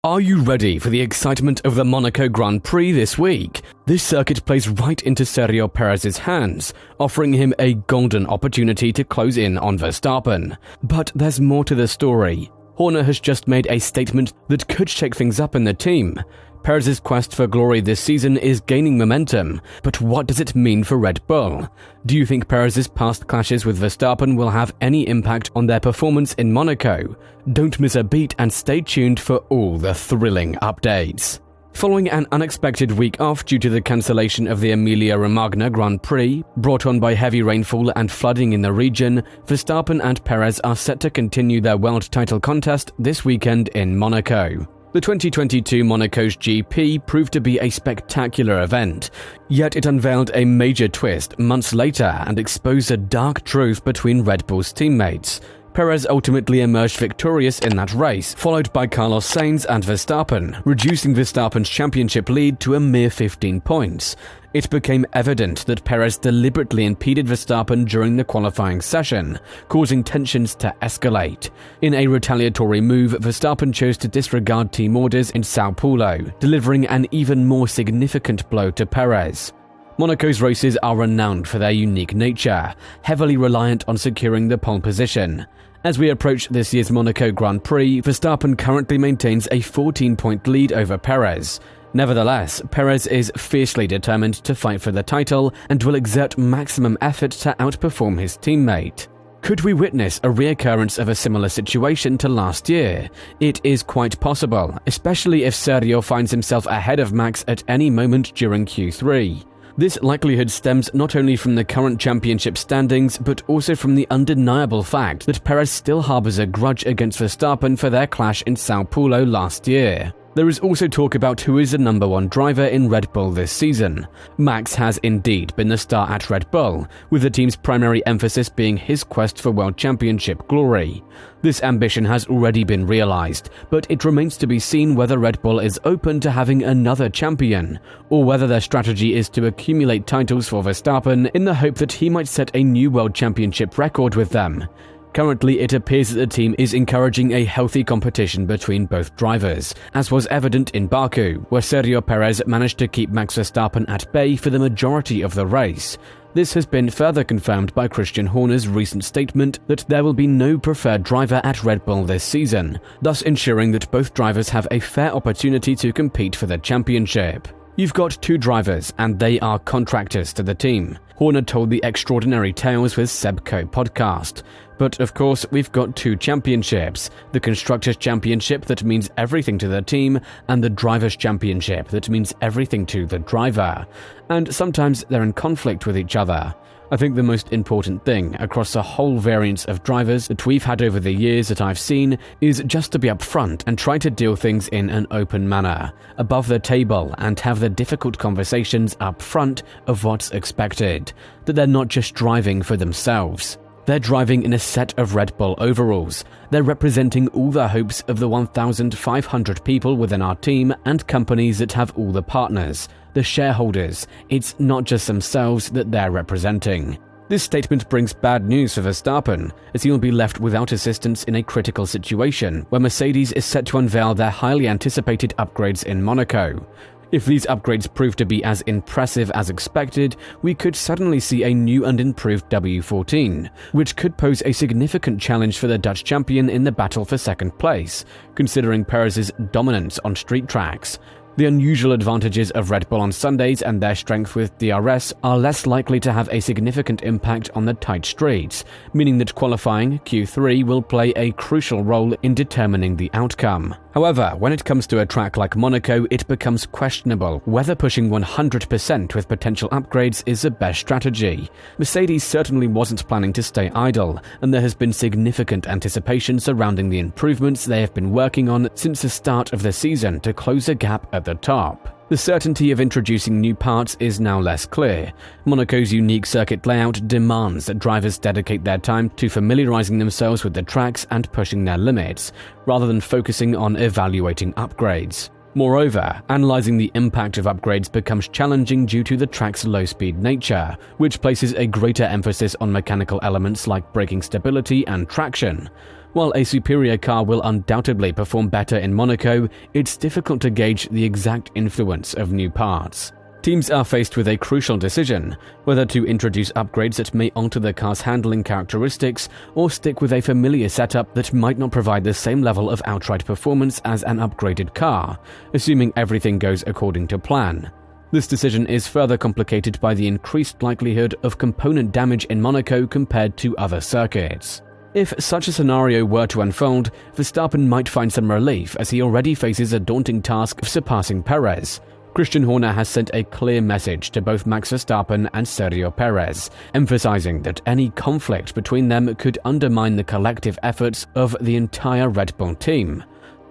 Are you ready for the excitement of the Monaco Grand Prix this week? This circuit plays right into Sergio Perez's hands, offering him a golden opportunity to close in on Verstappen. But there's more to the story. Horner has just made a statement that could shake things up in the team. Perez's quest for glory this season is gaining momentum, but what does it mean for Red Bull? Do you think Perez's past clashes with Verstappen will have any impact on their performance in Monaco? Don't miss a beat and stay tuned for all the thrilling updates. Following an unexpected week off due to the cancellation of the Emilia-Romagna Grand Prix, brought on by heavy rainfall and flooding in the region, Verstappen and Perez are set to continue their world title contest this weekend in Monaco. The 2022 Monaco's GP proved to be a spectacular event, yet it unveiled a major twist months later and exposed a dark truth between Red Bull's teammates. Perez ultimately emerged victorious in that race, followed by Carlos Sainz and Verstappen, reducing Verstappen's championship lead to a mere 15 points. It became evident that Perez deliberately impeded Verstappen during the qualifying session, causing tensions to escalate. In a retaliatory move, Verstappen chose to disregard team orders in Sao Paulo, delivering an even more significant blow to Perez. Monaco's races are renowned for their unique nature, heavily reliant on securing the pole position. As we approach this year's Monaco Grand Prix, Verstappen currently maintains a 14-point lead over Perez. Nevertheless, Perez is fiercely determined to fight for the title and will exert maximum effort to outperform his teammate. Could we witness a reoccurrence of a similar situation to last year? It is quite possible, especially if Sergio finds himself ahead of Max at any moment during Q3. This likelihood stems not only from the current championship standings, but also from the undeniable fact that Perez still harbors a grudge against Verstappen for their clash in Sao Paulo last year. There is also talk about who is the number one driver in Red Bull this season. Max has indeed been the star at Red Bull, with the team's primary emphasis being his quest for World Championship glory. This ambition has already been realized, but it remains to be seen whether Red Bull is open to having another champion, or whether their strategy is to accumulate titles for Verstappen in the hope that he might set a new World Championship record with them. Currently, it appears that the team is encouraging a healthy competition between both drivers, as was evident in Baku, where Sergio Perez managed to keep Max Verstappen at bay for the majority of the race. This has been further confirmed by Christian Horner's recent statement that there will be no preferred driver at Red Bull this season, thus ensuring that both drivers have a fair opportunity to compete for the championship. You've got two drivers, and they are contractors to the team, Horner told the Extraordinary Tales with Sebco podcast. But of course, we've got two championships, the Constructors' Championship that means everything to the team, and the Drivers' Championship that means everything to the driver. And sometimes they're in conflict with each other. I think the most important thing across the whole variance of drivers that we've had over the years that I've seen is just to be upfront and try to deal things in an open manner, above the table, and have the difficult conversations up front of what's expected, that they're not just driving for themselves. They're driving in a set of Red Bull overalls. They're representing all the hopes of the 1,500 people within our team and companies that have all the partners, the shareholders. It's not just themselves that they're representing. This statement brings bad news for Verstappen, as he'll be left without assistance in a critical situation where Mercedes is set to unveil their highly anticipated upgrades in Monaco. If these upgrades prove to be as impressive as expected, we could suddenly see a new and improved W14, which could pose a significant challenge for the Dutch champion in the battle for second place, considering Perez's dominance on street tracks. The unusual advantages of Red Bull on Sundays and their strength with DRS are less likely to have a significant impact on the tight streets, meaning that qualifying Q3 will play a crucial role in determining the outcome. However, when it comes to a track like Monaco, it becomes questionable whether pushing 100% with potential upgrades is the best strategy. Mercedes certainly wasn't planning to stay idle, and there has been significant anticipation surrounding the improvements they have been working on since the start of the season to close the gap at the top. The certainty of introducing new parts is now less clear. Monaco's unique circuit layout demands that drivers dedicate their time to familiarizing themselves with the tracks and pushing their limits, rather than focusing on evaluating upgrades. Moreover, analyzing the impact of upgrades becomes challenging due to the track's low-speed nature, which places a greater emphasis on mechanical elements like braking stability and traction. While a superior car will undoubtedly perform better in Monaco, it's difficult to gauge the exact influence of new parts. Teams are faced with a crucial decision, whether to introduce upgrades that may alter the car's handling characteristics or stick with a familiar setup that might not provide the same level of outright performance as an upgraded car, assuming everything goes according to plan. This decision is further complicated by the increased likelihood of component damage in Monaco compared to other circuits. If such a scenario were to unfold, Verstappen might find some relief as he already faces a daunting task of surpassing Perez. Christian Horner has sent a clear message to both Max Verstappen and Sergio Perez, emphasizing that any conflict between them could undermine the collective efforts of the entire Red Bull team.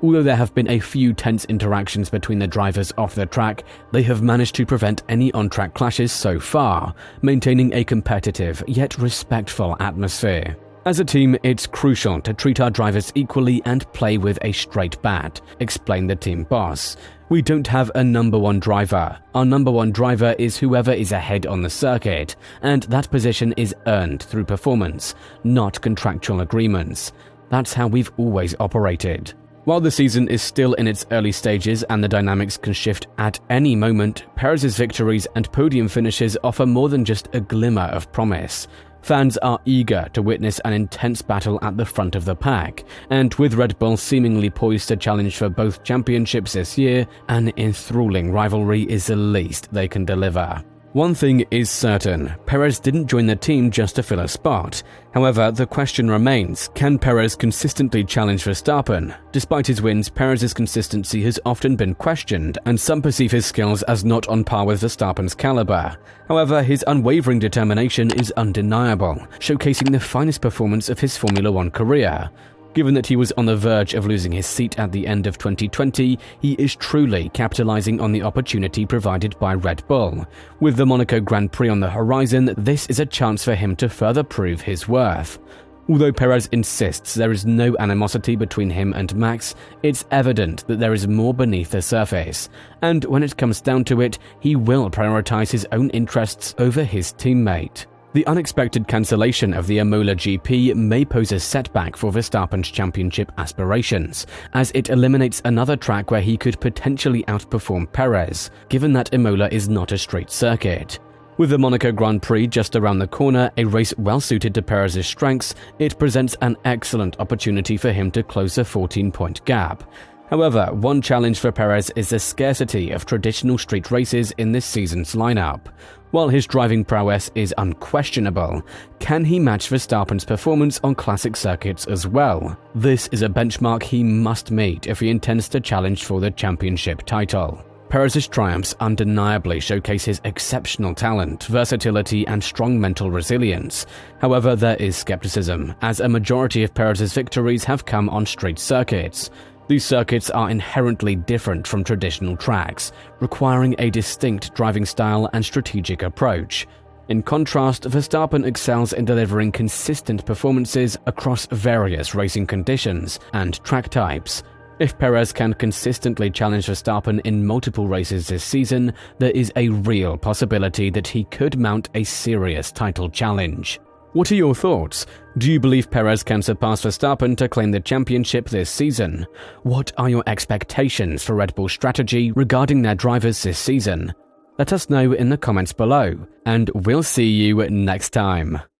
Although there have been a few tense interactions between the drivers off the track, they have managed to prevent any on-track clashes so far, maintaining a competitive yet respectful atmosphere. As a team, it's crucial to treat our drivers equally and play with a straight bat, explained the team boss. We don't have a number one driver. Our number one driver is whoever is ahead on the circuit, and that position is earned through performance, not contractual agreements. That's how we've always operated. While the season is still in its early stages and the dynamics can shift at any moment, Perez's victories and podium finishes offer more than just a glimmer of promise. Fans are eager to witness an intense battle at the front of the pack, and with Red Bull seemingly poised to challenge for both championships this year, an enthralling rivalry is the least they can deliver. One thing is certain, Perez didn't join the team just to fill a spot. However, the question remains, can Perez consistently challenge Verstappen? Despite his wins, Perez's consistency has often been questioned, and some perceive his skills as not on par with Verstappen's caliber. However, his unwavering determination is undeniable, showcasing the finest performance of his Formula One career. Given that he was on the verge of losing his seat at the end of 2020, he is truly capitalizing on the opportunity provided by Red Bull. With the Monaco Grand Prix on the horizon, this is a chance for him to further prove his worth. Although Perez insists there is no animosity between him and Max, it's evident that there is more beneath the surface. And when it comes down to it, he will prioritize his own interests over his teammate. The unexpected cancellation of the Monaco GP may pose a setback for Verstappen's championship aspirations, as it eliminates another track where he could potentially outperform Perez, given that Imola is not a straight circuit. With the Monaco Grand Prix just around the corner, a race well suited to Perez's strengths, it presents an excellent opportunity for him to close a 14-point gap. However, one challenge for Perez is the scarcity of traditional street races in this season's lineup. While his driving prowess is unquestionable, can he match Verstappen's performance on classic circuits as well? This is a benchmark he must meet if he intends to challenge for the championship title. Perez's triumphs undeniably showcase his exceptional talent, versatility, and strong mental resilience. However, there is skepticism, as a majority of Perez's victories have come on straight circuits. These circuits are inherently different from traditional tracks, requiring a distinct driving style and strategic approach. In contrast, Verstappen excels in delivering consistent performances across various racing conditions and track types. If Perez can consistently challenge Verstappen in multiple races this season, there is a real possibility that he could mount a serious title challenge. What are your thoughts? Do you believe Perez can surpass Verstappen to claim the championship this season? What are your expectations for Red Bull's strategy regarding their drivers this season? Let us know in the comments below, and we'll see you next time.